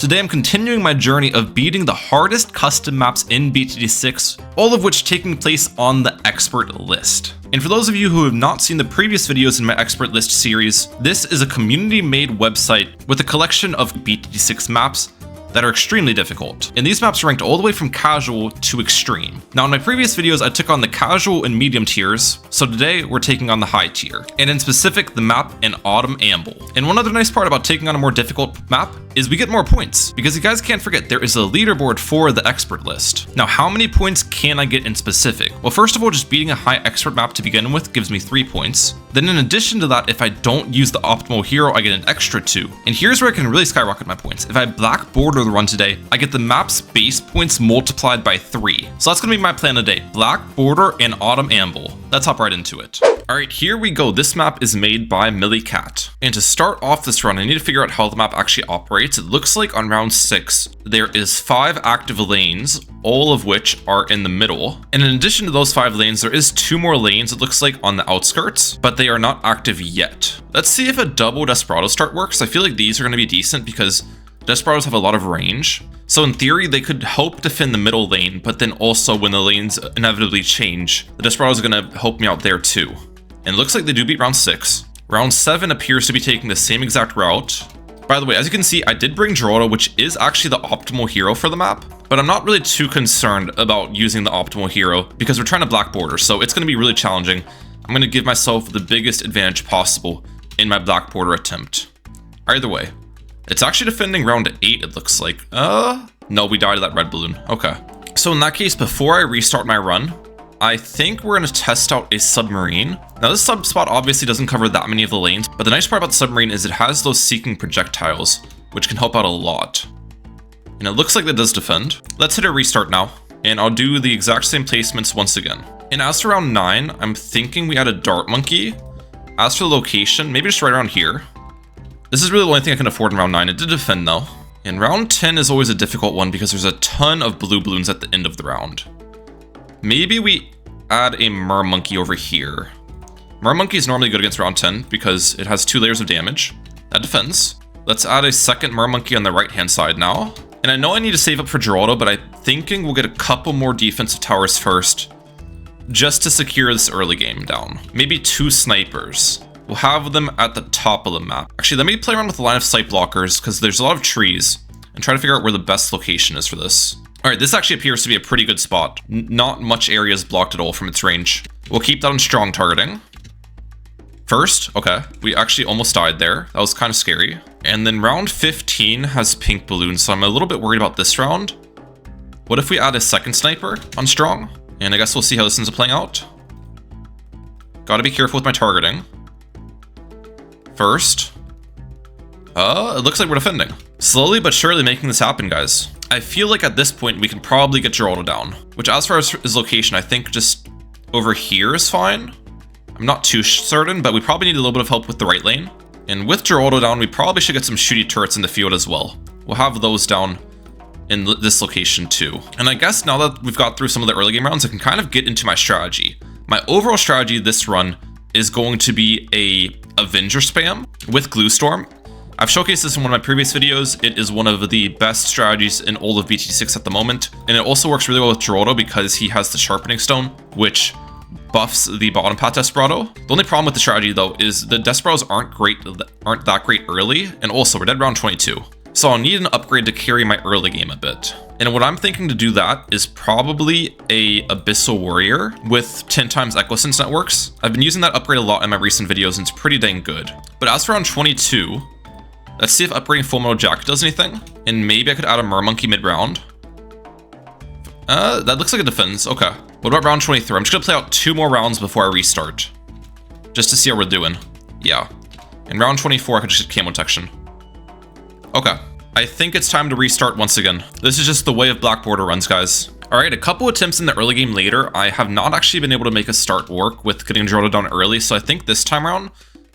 Today I'm continuing my journey of beating the hardest custom maps in BTD6, all of which taking place on the expert list. And for those of you who have not seen the previous videos in my expert list series, this is a community-made website with a collection of BTD6 maps that are extremely difficult. And these maps are ranked all the way from casual to extreme. Now in my previous videos I took on the casual and medium tiers, so today we're taking on the high tier, and in specific the map in Autumn Amble. And one other nice part about taking on a more difficult map is we get more points, because you guys can't forget there is a leaderboard for the expert list. Now how many points can I get in specific? Well, first of all, just beating a high expert map to begin with gives me 3 points. Then in addition to that, if I don't use the optimal hero, I get an extra 2. And here's where I can really skyrocket my points. If I black border the run today, I get the map's base points multiplied by 3. So that's gonna be my plan today. Black border and Autumn Amble. Let's hop right into it. All right, here we go. This map is made by Millie Cat. And to start off this run, I need to figure out how the map actually operates. It looks like on round 6, there is 5 active lanes, all of which are in the middle. And in addition to those 5 lanes, there is 2 more lanes, it looks like, on the outskirts, but they are not active yet. Let's see if a double Desperado start works. I feel like these are gonna be decent because Desperados have a lot of range. So in theory, they could help defend the middle lane, but then also when the lanes inevitably change, the Desperados are gonna help me out there too. And it looks like they do beat round 6. Round 7 appears to be taking the same exact route. By the way, as you can see, I did bring Geraldo, which is actually the optimal hero for the map, but I'm not really too concerned about using the optimal hero because we're trying to black border, so it's gonna be really challenging. I'm gonna give myself the biggest advantage possible in my black border attempt. Either way, it's actually defending round 8, it looks like. No, we died to that red balloon. Okay. So in that case, before I restart my run, I think we're gonna test out a submarine. Now this sub spot obviously doesn't cover that many of the lanes, but the nice part about the submarine is it has those seeking projectiles, which can help out a lot. And it looks like that does defend. Let's hit a restart now, and I'll do the exact same placements once again. And as for round 9, I'm thinking we add a dart monkey. As for the location, maybe just right around here. This is really the only thing I can afford in round 9. It did defend though. And round 10 is always a difficult one because there's a ton of blue balloons at the end of the round. Maybe we add a mer monkey over here. Mer monkey is normally good against round 10 because it has 2 layers of damage. That defends. Let's add a second mer monkey on the right hand side now. And I know I need to save up for Geraldo, but I'm thinking we'll get a couple more defensive towers first just to secure this early game down. Maybe 2 snipers. We'll have them at the top of the map. Actually, let me play around with the line of sight blockers because there's a lot of trees and try to figure out where the best location is for this. All right, this actually appears to be a pretty good spot. Not much area is blocked at all from its range. We'll keep that on strong targeting. First, okay, we actually almost died there. That was kind of scary. And then round 15 has pink balloons, so I'm a little bit worried about this round. What if we add a second sniper on strong? And I guess we'll see how this ends up playing out. Gotta be careful with my targeting. First. It looks like we're defending. Slowly but surely making this happen, guys. I feel like at this point we can probably get Geraldo down, which as far as his location, I think just over here is fine. I'm not too certain, but we probably need a little bit of help with the right lane. And with Geraldo down, we probably should get some shooty turrets in the field as well. We'll have those down in this location too. And I guess now that we've got through some of the early game rounds, I can kind of get into my strategy. My overall strategy this run is going to be a Avenger spam with Glue Storm. I've showcased this in one of my previous videos. It is one of the best strategies in all of BT6 at the moment. And it also works really well with Geraldo because he has the Sharpening Stone, which buffs the bottom path Desperado. The only problem with the strategy though is the Desperados aren't that great early, and also we're dead round 22. So I'll need an upgrade to carry my early game a bit. And what I'm thinking to do that is probably a Abyssal Warrior with 10 times Equisense networks. I've been using that upgrade a lot in my recent videos and it's pretty dang good. But as for round 22, let's see if upgrading Full Metal Jacket does anything. And maybe I could add a Mer Monkey mid-round. That looks like it defends. Okay. What about round 23? I'm just gonna play out 2 more rounds before I restart, just to see how we're doing. Yeah. In round 24, I could just get camo detection. Okay. I think it's time to restart once again. This is just the way of black border runs, guys. All right, a couple attempts in the early game later, I have not actually been able to make a start work with getting Geraldo down early, so I think this time around,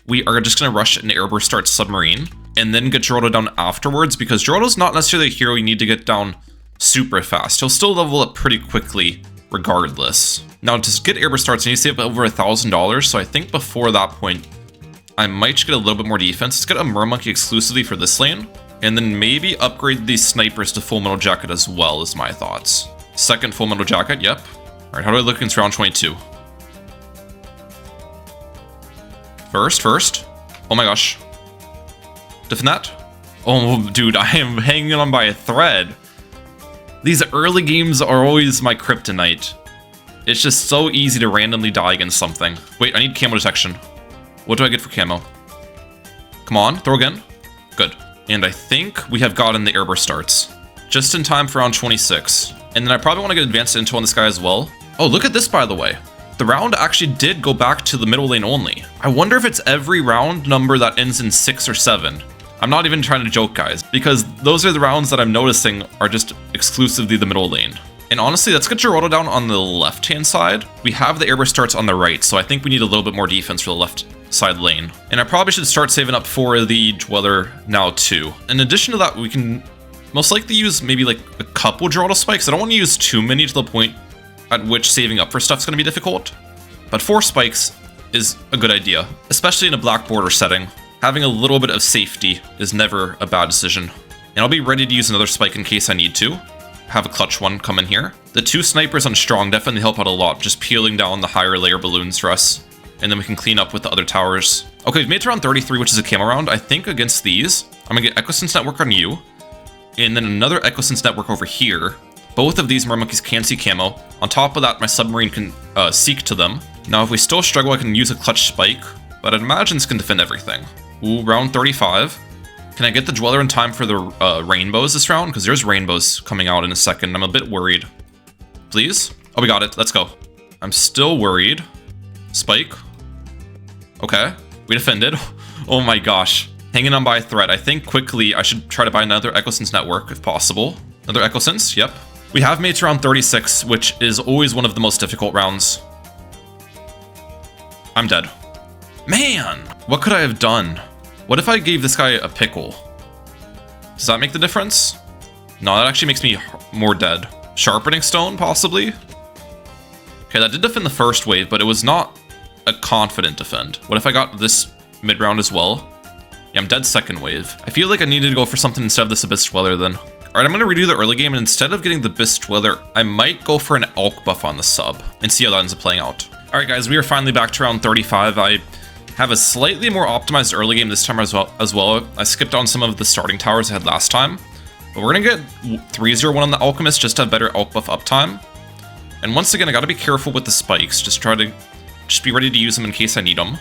we are just gonna rush an airburst start submarine, and then get Geraldo down afterwards, because Geraldo's not necessarily a hero you need to get down super fast. He'll still level up pretty quickly regardless. Now to get airburst starts, I need to save up over $1,000, so I think before that point, I might just get a little bit more defense. Let's get a Mer Monkey exclusively for this lane. And then maybe upgrade these snipers to full metal jacket as well, is my thoughts. Second full metal jacket, yep. All right, how do I look against round 22? First. Oh my gosh. Defend that. Oh, dude, I am hanging on by a thread. These early games are always my kryptonite. It's just so easy to randomly die against something. Wait, I need camo detection. What do I get for camo? Come on, throw again. Good. And I think we have gotten the airburst starts. Just in time for round 26. And then I probably want to get advanced intel on this guy as well. Oh, look at this, by the way. The round actually did go back to the middle lane only. I wonder if it's every round number that ends in 6 or 7. I'm not even trying to joke, guys, because those are the rounds that I'm noticing are just exclusively the middle lane. And honestly, let's get Geraldo down on the left-hand side. We have the airburst starts on the right, so I think we need a little bit more defense for the left side lane. And I probably should start saving up for the Dweller now too. In addition to that, we can most likely use maybe like a couple Geraldo spikes. I don't want to use too many to the point at which saving up for stuff's going to be difficult. But 4 spikes is a good idea, especially in a black border setting. Having a little bit of safety is never a bad decision. And I'll be ready to use another spike in case I need to. Have a clutch one come in here. The 2 snipers on strong definitely help out a lot, just peeling down the higher layer balloons for us. And then we can clean up with the other towers. Okay, we've made it to round 33, which is a camo round. I think against these, I'm gonna get Echosense Network on you. And then another Echosense Network over here. Both of these Mermonkeys can see camo. On top of that, my submarine can seek to them. Now, if we still struggle, I can use a clutch spike, but I'd imagine this can defend everything. Ooh, round 35. Can I get the Dweller in time for the rainbows this round? Because there's rainbows coming out in a second. I'm a bit worried. Please? Oh, we got it. Let's go. I'm still worried. Spike. Okay. We defended. Oh my gosh. Hanging on by a thread. I think quickly I should try to buy another Echosense Network if possible. Another Echosense? Yep. We have made it to round 36, which is always one of the most difficult rounds. I'm dead. Man! What could I have done? What if I gave this guy a pickle? Does that make the difference? No, that actually makes me more dead. Sharpening Stone, possibly? Okay, that did defend the first wave, but it was not a confident defend. What if I got this mid-round as well? Yeah, I'm dead second wave. I feel like I needed to go for something instead of this Abyss Dweller then. Alright, I'm going to redo the early game, and instead of getting the Abyss Dweller, I might go for an Alk buff on the sub and see how that ends up playing out. Alright guys, we are finally back to round 35. I have a slightly more optimized early game this time as well. I skipped on some of the starting towers I had last time. But we're going to get 3-0-1 on the Alchemist just to have better Alk buff uptime. And once again, I got to be careful with the spikes. Just be ready to use them in case I need them.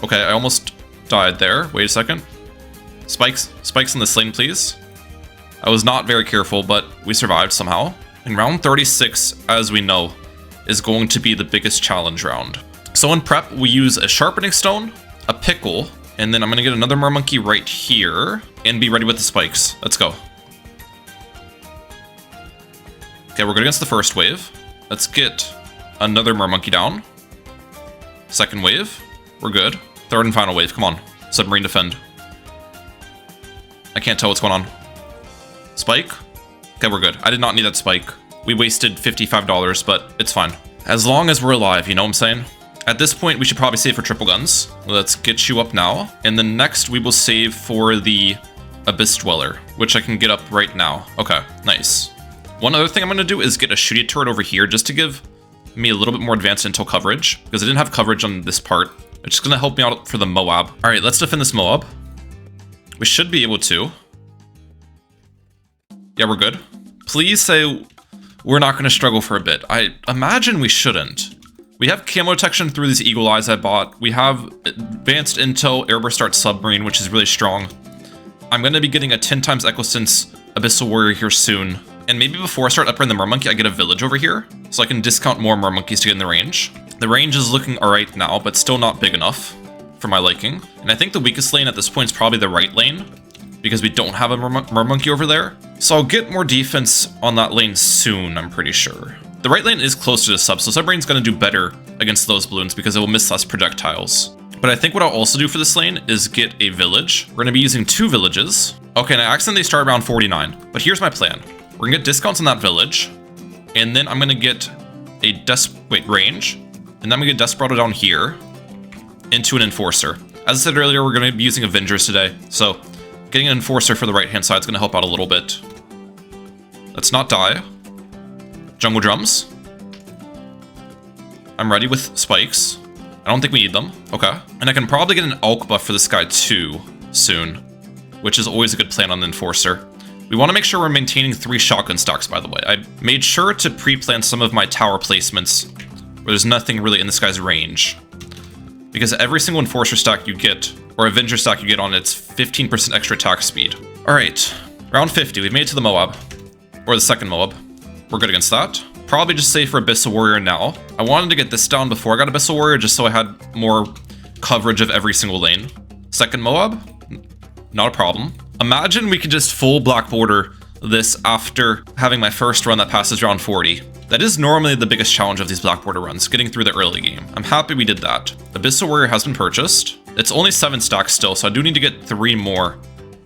Okay, I almost died there. Wait a second. Spikes in this lane, please. I was not very careful, but we survived somehow. And round 36, as we know, is going to be the biggest challenge round. So in prep, we use a Sharpening Stone, a Pickle, and then I'm going to get another Mermonkey right here, and be ready with the spikes. Let's go. Okay, we're good against the first wave. Let's get another Mermonkey down. Second wave. We're good. Third and final wave. Come on. Submarine defend. I can't tell what's going on. Spike? Okay, we're good. I did not need that spike. We wasted $55, but it's fine. As long as we're alive, you know what I'm saying? At this point, we should probably save for triple guns. Let's get you up now. And then next, we will save for the Abyss Dweller, which I can get up right now. Okay, nice. One other thing I'm going to do is get a shooty turret over here just to give me a little bit more advanced intel coverage, because I didn't have coverage on this part. It's just going to help me out for the Moab. All right, let's defend this Moab. We should be able to. Yeah, we're good. Please say we're not going to struggle for a bit. I imagine we shouldn't. We have camo detection through these eagle eyes I bought. We have advanced intel airburst start submarine, which is really strong. I'm going to be getting a 10 times Echosense Abyssal Warrior here soon. And maybe before I start upgrading the Mermonkey, I get a village over here, so I can discount more Mermonkeys to get in the range. The range is looking alright now, but still not big enough for my liking. And I think the weakest lane at this point is probably the right lane, because we don't have a Mermonkey over there. So I'll get more defense on that lane soon, I'm pretty sure. The right lane is closer to sub, so Submarine's going to do better against those balloons because it will miss less projectiles. But I think what I'll also do for this lane is get a village. We're going to be using 2 villages. Okay, and I accidentally started around 49, but here's my plan. We're going to get discounts on that village, and then I'm going to get a range, and then I'm going to get Desperado down here into an Enforcer. As I said earlier, we're going to be using Avengers today, so getting an Enforcer for the right-hand side is going to help out a little bit. Let's not die. Jungle Drums. I'm ready with Spikes. I don't think we need them. Okay. And I can probably get an Alk buff for this guy too soon, which is always a good plan on the Enforcer. We want to make sure we're maintaining 3 shotgun stocks, by the way. I made sure to pre-plan some of my tower placements where there's nothing really in this guy's range. Because every single Enforcer stack you get, or Avenger stack you get on, it's 15% extra attack speed. Alright, round 50. We've made it to the Moab. Or the second Moab. We're good against that. Probably just save for Abyssal Warrior now. I wanted to get this down before I got Abyssal Warrior, just so I had more coverage of every single lane. Second Moab? Not a problem. Imagine we could just full black border this after having my first run that passes round 40. That is normally the biggest challenge of these black border runs, getting through the early game. I'm happy we did that. Abyssal Warrior has been purchased. It's only 7 stacks still, so I do need to get 3 more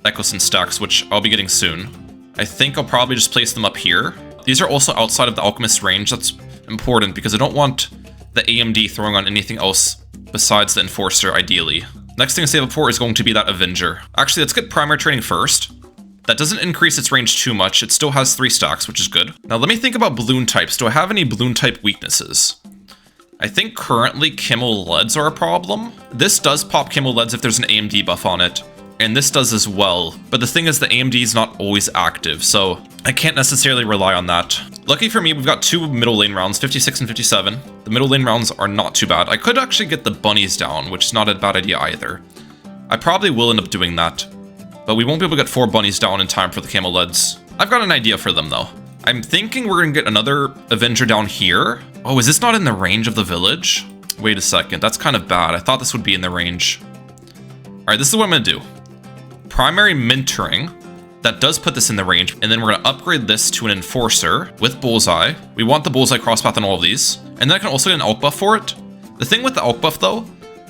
Echosin stacks, which I'll be getting soon. I think I'll probably just place them up here. These are also outside of the Alchemist range. That's important because I don't want the AMD throwing on anything else besides the Enforcer, ideally. Next thing to save up for is going to be that Avenger. Actually, let's get primary training first. That doesn't increase its range too much. It still has 3 stacks, which is good. Now let me think about balloon types. Do I have any balloon type weaknesses? I think currently Camel Leads are a problem. This does pop Camel Leads if there's an AMD buff on it, and this does as well. But the thing is, the AMD is not always active, so I can't necessarily rely on that. Lucky for me, we've got 2 middle lane rounds, 56 and 57. The middle lane rounds are not too bad. I could actually get the bunnies down, which is not a bad idea either. I probably will end up doing that, but we won't be able to get 4 bunnies down in time for the Camel Leads. I've got an idea for them though. I'm thinking we're gonna get another Avenger down here. Oh, is this not in the range of the village? Wait a second, that's kind of bad. I thought this would be in the range. All right, this is what I'm gonna do. Primary mentoring. That does put this in the range, and then we're gonna upgrade this to an Enforcer with Bullseye. We want the Bullseye crosspath on all of these, and then I can also get an Alk buff for it. The thing with the Alk buff though,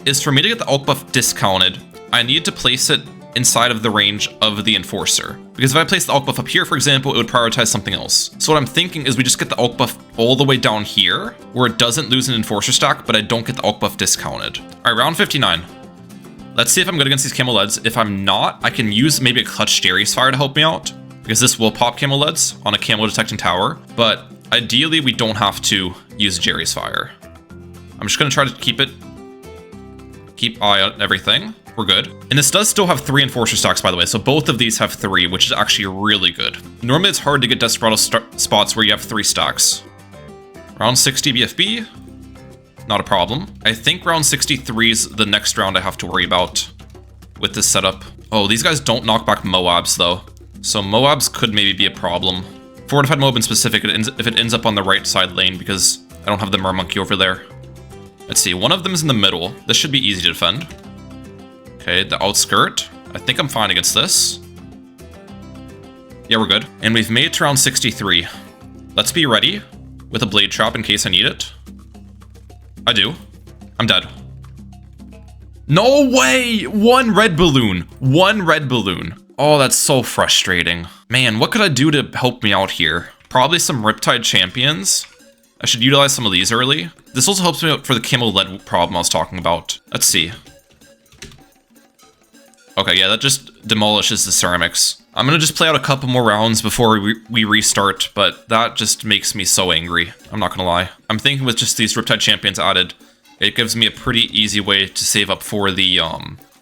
is for me to get the Alk buff discounted, I need to place it inside of the range of the Enforcer. Because if I place the Alk buff up here, for example, it would prioritize something else. So what I'm thinking is we just get the Alk buff all the way down here, where it doesn't lose an Enforcer stack, but I don't get the Alk buff discounted. All right, round 59. Let's see if I'm good against these Camel Leads. If I'm not, I can use maybe a Clutch Jerry's Fire to help me out, because this will pop Camel Leads on a Camel detecting tower, but ideally we don't have to use Jerry's Fire. I'm just gonna try to keep eye on everything. We're good. And this does still have 3 Enforcer stacks, by the way, so both of these have 3, which is actually really good. Normally it's hard to get Desperado spots where you have 3 stacks. Round 60 BFB. Not a problem. I think round 63 is the next round I have to worry about with this setup. Oh, these guys don't knock back Moabs though. So Moabs could maybe be a problem. Fortified Moab in specific, if it ends up on the right side lane, because I don't have the Mermonkey over there. Let's see, one of them is in the middle. This should be easy to defend. Okay, the outskirt. I think I'm fine against this. Yeah, we're good. And we've made it to round 63. Let's be ready with a Blade Trap in case I need it. I do. I'm dead. No way! 1 red balloon. 1 red balloon. Oh, that's so frustrating. Man, what could I do to help me out here? Probably some Riptide Champions. I should utilize some of these early. This also helps me out for the Camel Lead problem I was talking about. Let's see. Okay, yeah, that just demolishes the ceramics. I'm gonna just play out a couple more rounds before we restart, but that just makes me so angry. I'm not gonna lie. I'm thinking with just these Riptide Champions added, it gives me a pretty easy way to save up for the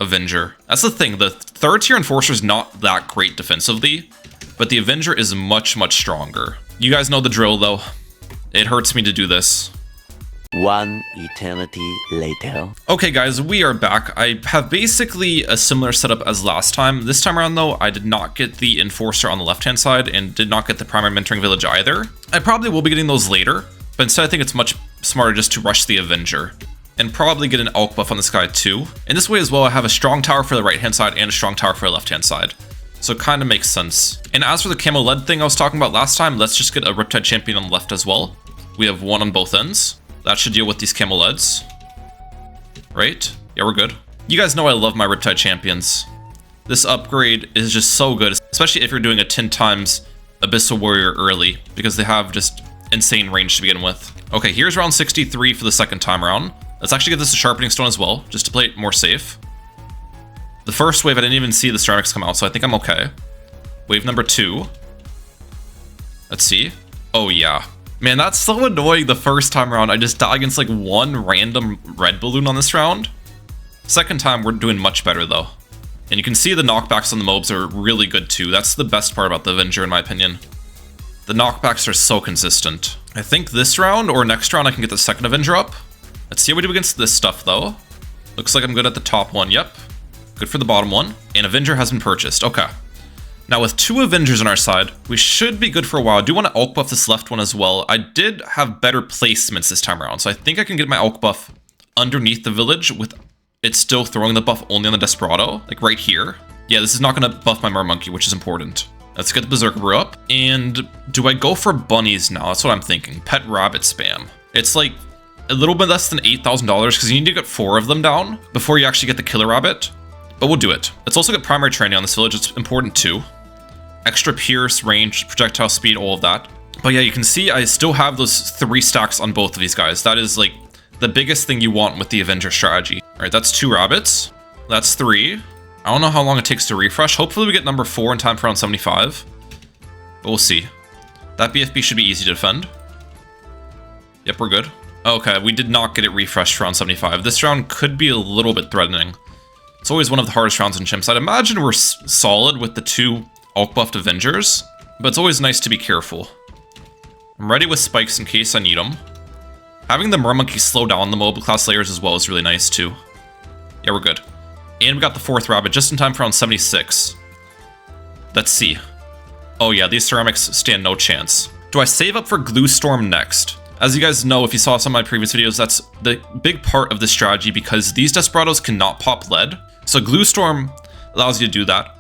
Avenger. That's the thing, the 3rd tier Enforcer is not that great defensively, but the Avenger is much, much stronger. You guys know the drill though. It hurts me to do this. 1 eternity later. Okay guys, we are back. I have basically a similar setup as last time. This time around though, I did not get the Enforcer on the left-hand side and did not get the primary mentoring village either. I probably will be getting those later, but instead I think it's much smarter just to rush the Avenger and probably get an Alk buff on this guy too. In this way as well, I have a strong tower for the right-hand side and a strong tower for the left-hand side. So it kind of makes sense. And as for the Camel Lead thing I was talking about last time, let's just get a Riptide Champion on the left as well. We have 1 on both ends. That should deal with these Camel Leads. Right? Yeah, we're good. You guys know I love my Riptide Champions. This upgrade is just so good, especially if you're doing a 10 times Abyssal Warrior early, because they have just insane range to begin with. Okay, here's round 63 for the second time around. Let's actually get this a Sharpening Stone as well, just to play it more safe. The first wave, I didn't even see the ceramics come out, so I think I'm okay. Wave number 2. Let's see. Oh, yeah. Man, that's so annoying the first time around. I just died against like one random red balloon on this round. Second time, we're doing much better, though. And you can see the knockbacks on the mobs are really good, too. That's the best part about the Avenger, in my opinion. The knockbacks are so consistent. I think this round or next round, I can get the second Avenger up. Let's see how we do against this stuff, though. Looks like I'm good at the top one. Yep. Good for the bottom one. And Avenger has been purchased. Okay. Now, with 2 Avengers on our side, we should be good for a while. I do want to Alk buff this left one as well. I did have better placements this time around, so I think I can get my Alk buff underneath the village with it still throwing the buff only on the Desperado, like right here. Yeah, this is not going to buff my Mermonkey, which is important. Let's get the Berserker Brew up. And do I go for bunnies now? That's what I'm thinking. Pet rabbit spam. It's like a little bit less than $8,000 because you need to get 4 of them down before you actually get the killer rabbit. But we'll do it. Let's also get primary training on this village. It's important too. Extra pierce, range, projectile speed, all of that. But yeah, you can see I still have those 3 stacks on both of these guys. That is like the biggest thing you want with the Avenger strategy. All right, that's 2 rabbits. That's 3. I don't know how long it takes to refresh. Hopefully we get number 4 in time for round 75. But we'll see. That BFB should be easy to defend. Yep, we're good. Okay, we did not get it refreshed for round 75. This round could be a little bit threatening. It's always one of the hardest rounds in Chimps. I'd imagine we're solid with the 2 Alk buffed Avengers, but it's always nice to be careful. I'm ready with spikes in case I need them. Having the Mermonkey slow down the mobile class layers as well is really nice too. Yeah, we're good. And we got the 4th rabbit just in time for round 76. Let's see. Oh yeah, these ceramics stand no chance. Do I save up for Glue Storm next? As you guys know, if you saw some of my previous videos, that's the big part of this strategy because these Desperados cannot pop lead. So Glue Storm allows you to do that.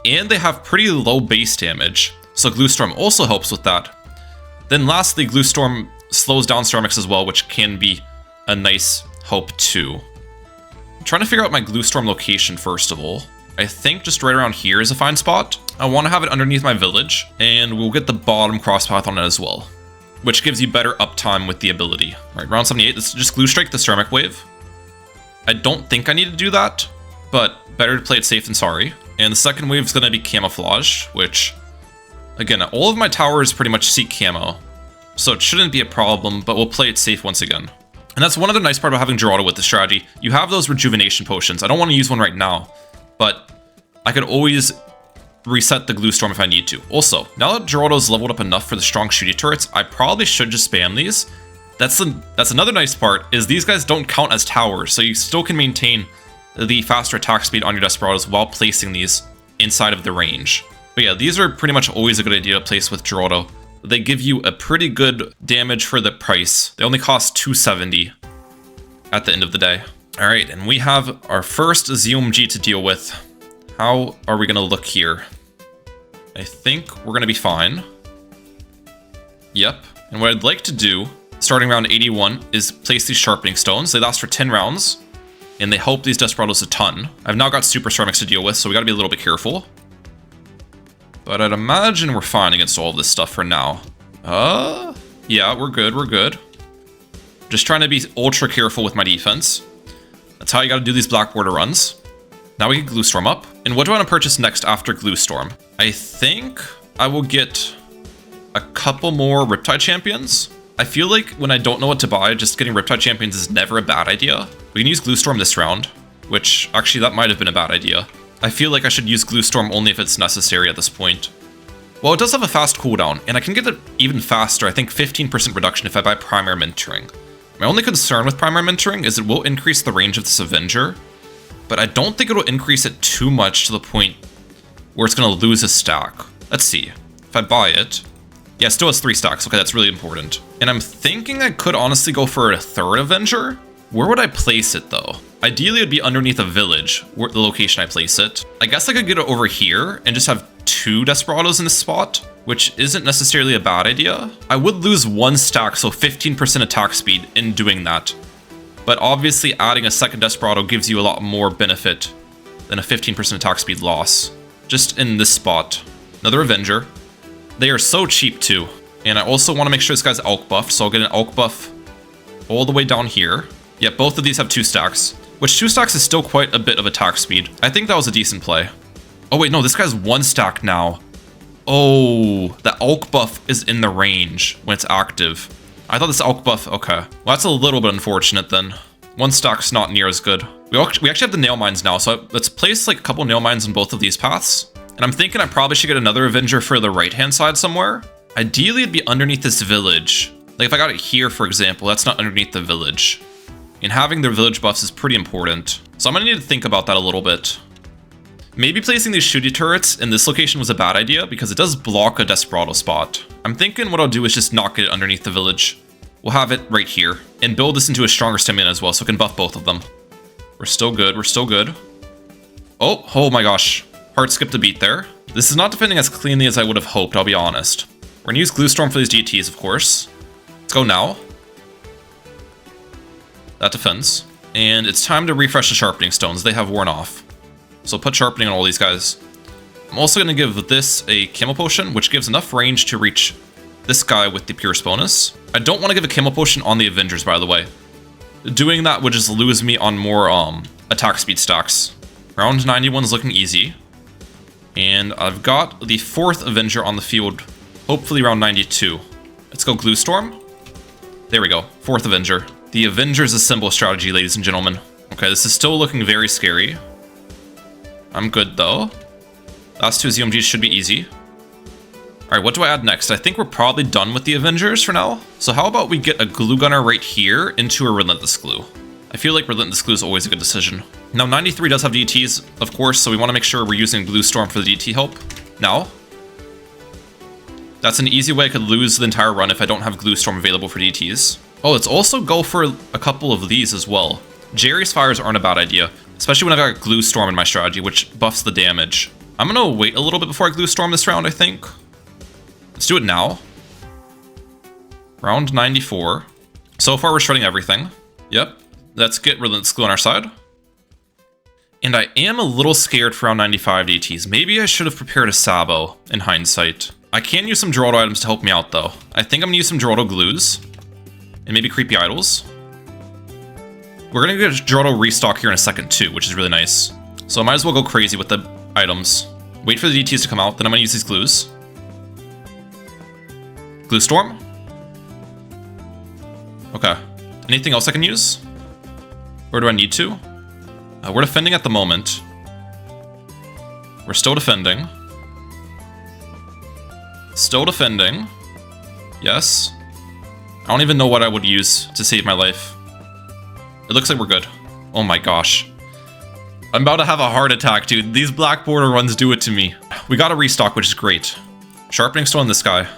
And they have pretty low base damage, so Glue Storm also helps with that. Then lastly, Glue Storm slows down ceramics as well, which can be a nice help too. I'm trying to figure out my Glue Storm location first of all. I think just right around here is a fine spot. I want to have it underneath my village, and we'll get the bottom cross path on it as well, which gives you better uptime with the ability. All right, round 78, let's just Glue Strike the ceramic wave. I don't think I need to do that, but better to play it safe than sorry. And the second wave is going to be Camouflage, which, again, all of my towers pretty much seek camo, so it shouldn't be a problem, but we'll play it safe once again. And that's one other nice part about having Geraldo with this strategy. You have those rejuvenation potions. I don't want to use one right now, but I could always reset the Glue Storm if I need to. Also, now that Geraldo's leveled up enough for the strong shooty turrets, I probably should just spam these. That's another nice part, is these guys don't count as towers, so you still can maintain the faster attack speed on your Desperados while placing these inside of the range. But yeah, these are pretty much always a good idea to place with Geraldo. They give you a pretty good damage for the price. They only cost $270 at the end of the day. All right, and we have our first ZOMG to deal with. How are we gonna look here? I think we're gonna be fine. Yep, and what I'd like to do, starting round 81, is place these sharpening stones. They last for 10 rounds. And they help these Desperados a ton. I've now got super ceramics to deal with, so we gotta be a little bit careful. But I'd imagine we're fine against all of this stuff for now. Yeah, we're good. Just trying to be ultra careful with my defense. That's how you gotta do these black border runs. Now we get Glue Storm up. And what do I want to purchase next after Glue Storm? I think I will get a couple more Riptide Champions. I feel like when I don't know what to buy, just getting Riptide Champions is never a bad idea. We can use Glue Storm this round, which actually that might have been a bad idea. I feel like I should use Glue Storm only if it's necessary at this point. Well, it does have a fast cooldown, and I can get it even faster, I think 15% reduction if I buy Primary Mentoring. My only concern with Primary Mentoring is it will increase the range of this Avenger, but I don't think it will increase it too much to the point where it's going to lose a stack. Let's see. If I buy it... Yeah, it still has 3 stacks. Okay, that's really important. And I'm thinking I could honestly go for a 3rd Avenger. Where would I place it, though? Ideally, it would be underneath a village, where the location I place it. I guess I could get it over here and just have 2 Desperados in this spot, which isn't necessarily a bad idea. I would lose 1 stack, so 15% attack speed in doing that. But obviously, adding a 2nd Desperado gives you a lot more benefit than a 15% attack speed loss. Just in this spot. Another Avenger. They are so cheap too. And I also want to make sure this guy's Alk buffed, so I'll get an Alk buff all the way down here. Yeah, both of these have 2 stacks. which 2 stacks is still quite a bit of attack speed. I think that was a decent play. Oh wait, no, this guy's 1 stack now. Oh, the Alk buff is in the range when it's active. I thought this Alk buff, okay. Well, that's a little bit unfortunate then. 1 stack's not near as good. We actually have the nail mines now, so let's place like a couple nail mines on both of these paths. And I'm thinking I probably should get another Avenger for the right-hand side somewhere. Ideally, it'd be underneath this village. Like if I got it here, for example, that's not underneath the village. And having their village buffs is pretty important. So I'm gonna need to think about that a little bit. Maybe placing these shooty turrets in this location was a bad idea because it does block a Desperado spot. I'm thinking what I'll do is just not get it underneath the village. We'll have it right here and build this into a stronger stamina as well so it can buff both of them. We're still good, we're still good. Oh my gosh. Heart skipped a beat there. This is not defending as cleanly as I would have hoped, I'll be honest. We're gonna use Glue Storm for these DTs, of course. Let's go now. That defends. And it's time to refresh the Sharpening Stones. They have worn off. So put Sharpening on all these guys. I'm also gonna give this a Camo Potion, which gives enough range to reach this guy with the Pierce bonus. I don't want to give a Camo Potion on the Avengers, by the way. Doing that would just lose me on more attack speed stacks. Round 91 is looking easy. And I've got the 4th Avenger on the field, hopefully round 92. Let's go Glue Storm. There we go, 4th Avenger. The Avengers Assemble strategy, ladies and gentlemen. Okay, this is still looking very scary. I'm good though. Last 2 ZMGs should be easy. Alright, what do I add next? I think we're probably done with the Avengers for now. So how about we get a Glue Gunner right here into a Relentless Glue? I feel like Relentless Glue is always a good decision. Now 93 does have DTs, of course, so we want to make sure we're using Glue Storm for the DT help. Now. That's an easy way I could lose the entire run if I don't have Glue Storm available for DTs. Oh, let's also go for a couple of these as well. Jerry's Fires aren't a bad idea, especially when I've got Glue Storm in my strategy, which buffs the damage. I'm gonna wait a little bit before I Glue Storm this round, I think. Let's do it now. Round 94. So far, we're shredding everything. Yep. Let's get Relentless Glue on our side. And I am a little scared for round 95 DTs. Maybe I should have prepared a Sabo in hindsight. I can use some Geraldo items to help me out, though. I think I'm gonna use some Geraldo Glues. And maybe Creepy Idols. We're gonna get Geraldo restock here in a second, too, which is really nice. So I might as well go crazy with the items. Wait for the DTs to come out, then I'm gonna use these Glues. Glue Storm. Okay. Anything else I can use? Or do I need to? We're defending at the moment. We're still defending. Still defending. Yes. I don't even know what I would use to save my life. It looks like we're good. Oh my gosh. I'm about to have a heart attack, dude. These black border runs do it to me. We got a restock, which is great. Sharpening Stone on this guy.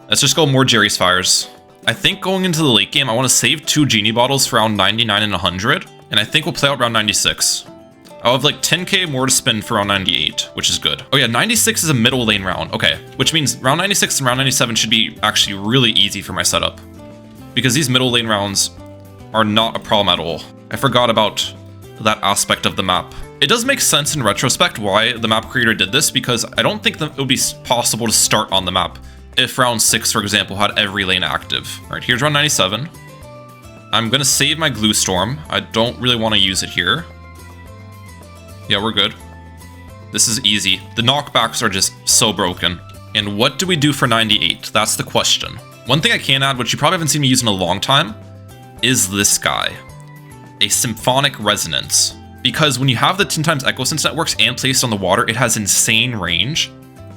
Let's just go more Jerry's Fires. I think going into the late game, I want to save 2 Genie Bottles for round 99 and 100. And I think we'll play out round 96. I'll have like 10k more to spend for round 98, which is good. Oh yeah, 96 is a middle lane round. Okay, which means round 96 and round 97 should be actually really easy for my setup. Because these middle lane rounds are not a problem at all. I forgot about that aspect of the map. It does make sense in retrospect why the map creator did this, because I don't think that it would be possible to start on the map if round 6, for example, had every lane active. All right, here's round 97. I'm gonna save my Glue Storm. I don't really want to use it here. Yeah, we're good. This is easy. The knockbacks are just so broken. And what do we do for 98? That's the question. One thing I can add, which you probably haven't seen me use in a long time, is this guy. A Symphonic Resonance. Because when you have the 10 times Echo Sense networks and placed on the water, it has insane range.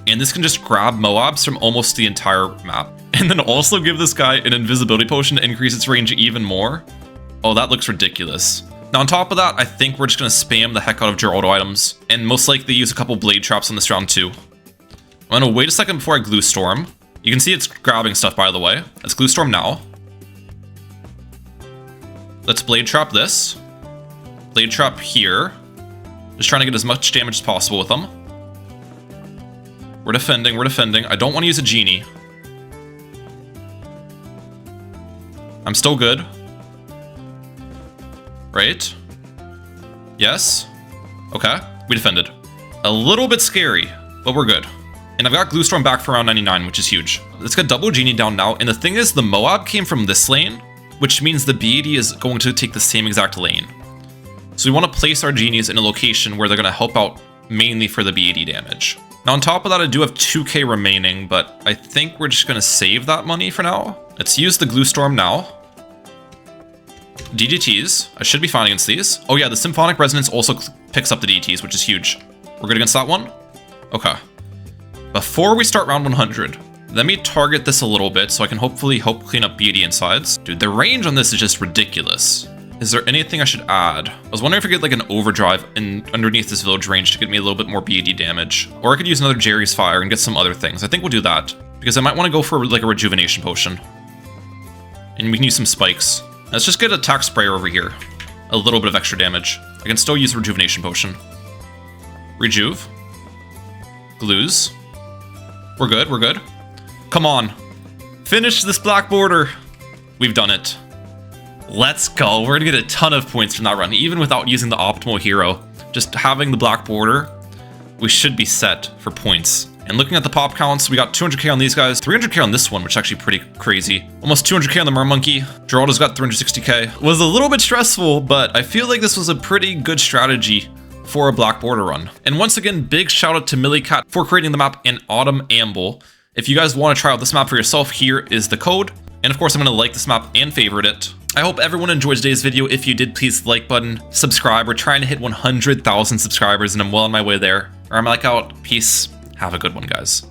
And this can just grab Moabs from almost the entire map. And then also give this guy an invisibility potion to increase its range even more. Oh, that looks ridiculous. Now on top of that, I think we're just going to spam the heck out of Geraldo items. And most likely use a couple Blade Traps on this round too. I'm going to wait a second before I Glue Storm. You can see it's grabbing stuff, by the way. Let's Glue Storm now. Let's Blade Trap this. Blade Trap here. Just trying to get as much damage as possible with them. We're defending, we're defending. I don't want to use a Genie. I'm still good. Right? Yes? Okay, we defended. A little bit scary, but we're good. And I've got Glue Storm back for round 99, which is huge. Let's get double Genie down now. And the thing is, the Moab came from this lane, which means the BAD is going to take the same exact lane. So we want to place our genies in a location where they're going to help out mainly for the BAD damage. Now on top of that, I do have 2k remaining, but I think we're just going to save that money for now. Let's use the Glue Storm now. DDTs. I should be fine against these. Oh yeah, the Symphonic Resonance also picks up the DDTs, which is huge. We're good against that one? Okay. Before we start round 100, let me target this a little bit so I can hopefully help clean up BAD insides. Dude, the range on this is just ridiculous. Is there anything I should add? I was wondering if I could get like an overdrive underneath this village range to get me a little bit more BAD damage. Or I could use another Jerry's Fire and get some other things. I think we'll do that. Because I might want to go for like a rejuvenation potion. And we can use some spikes. Let's just get Attack Sprayer over here. A little bit of extra damage. I can still use rejuvenation potion. Rejuve. Glues. We're good, we're good. Come on. Finish this black border. We've done it. Let's go. We're gonna get a ton of points from that run, even without using the optimal hero. Just having the black border, we should be set for points. And looking at the pop counts, we got 200k on these guys, 300k on this one, which is actually pretty crazy. Almost 200k on the Mermonkey. Geraldo's got 360k. It was a little bit stressful, but I feel like this was a pretty good strategy for a black border run. And once again, big shout out to Millicat for creating the map in Autumn Amble. If you guys want to try out this map for yourself, here is the code. And of course, I'm going to like this map and favorite it. I hope everyone enjoyed today's video. If you did, please like button, subscribe. We're trying to hit 100,000 subscribers and I'm well on my way there. I'm like out. Peace. Have a good one, guys.